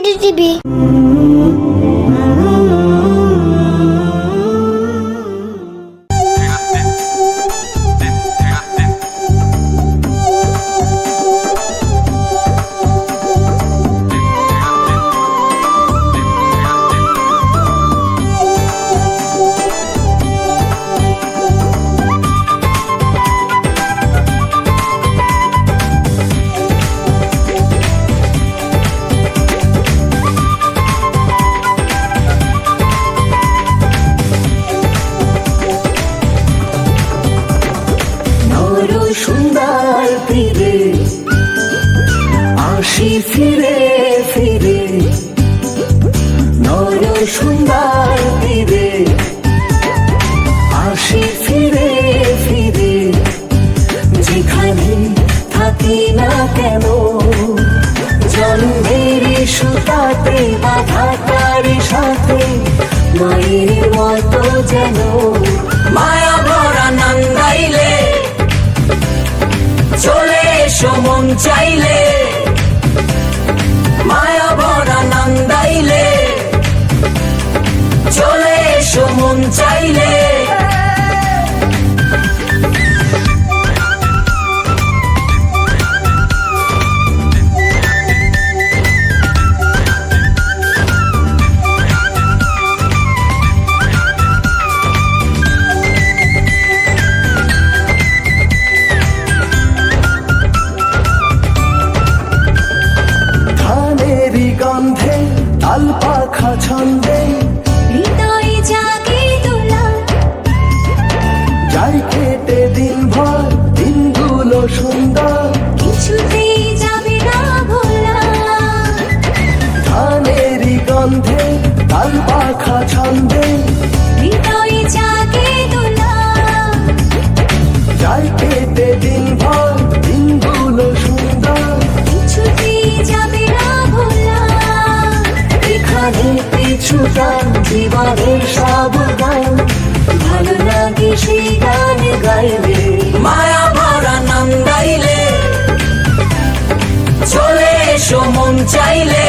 BD TV. সুন্দর ফিরে আসি ফিরে ফিরে, নর সুন্দর ফিরে আসি ফিরে ফিরে, যেখানে থাকি না কেন জন্মের সুতাতে বাঁধা তার সাথে, মায়ের মতো যেন মায়া ভরা নন্দাইলে চলে এসো মন চাইলে, মায়া ভরা নন্দাইলে চলে এসো মন চাইলে। গন্ধে তাল পাখা ছন্দে হৃদয়ে জাগে দোলা, যাই কেটে দিন ভর দিনগুলো সুন্দর, কিছুতেই যাবে না ভোলা। ধানেরই গন্ধে তাল পাখা ছন্দে হৃদয়ে জাগে দোলা, যাই কেটে দিন ভর দিনগুলো সুন্দর, কিছুতেই যাবে না ভোলা। এখানে পিছু গান জীবনের সব গান, ভালো লাগে সেই গান গাইলে, মায়া ভরা নন্দাইলে চলে এসো মন চাইলে,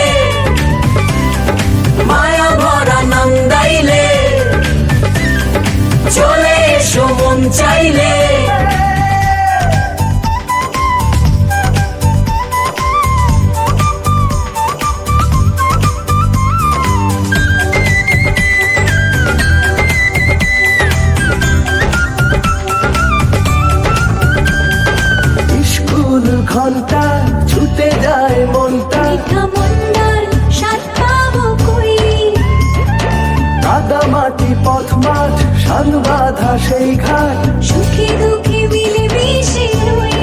মায়া ভরা নন্দাইলে চলে এসো মন চাইলে। ঘন্টা ছুটে যায় মনটা, মন্ডল সাত পাবো কই, কাদা মাটি পথ মাঠ শান বাঁধা সেই ঘাট, সুখে দুঃখে মিলে মিশে রই।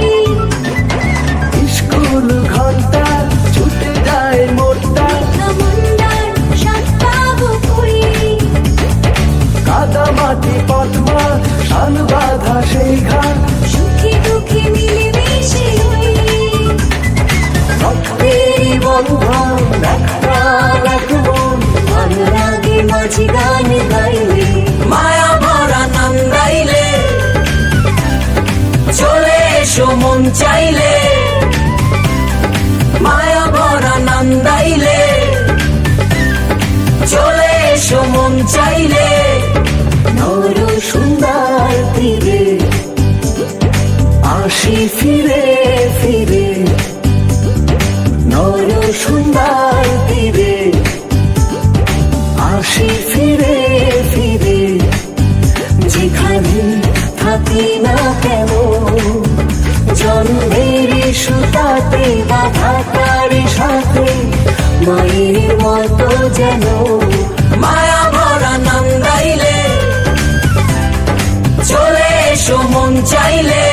স্কুল ঘন্টা ছুটে যায় মনটা, মন্ডল সাত পাবো কই, কাদা মাটি পথ মাঠ শান বাঁধা সেই ঘাট, সুখে দুঃখে মিলে মিশে রই। রক্তেরই বন্ধন একটা মন, ভালো লাগে মাঝি গান গাইলে, মায়া ভরা নন্দাইলে চলে এসো মন চাইলে, মায়া ভরা নন্দাইলে চলে এসো মন চাইলে। নর সুন্দর তীরে আসি ফিরে ফিরে, নর সুন্দর তীরে আসি ফিরে ফিরে, যেখানে থাকি না কেন জন্মের সুতাতে বাঁধা তার সাথে, মায়ের মতো যেন মায়া ভরা নন্দাইলে চলে এসো মন চাইলে,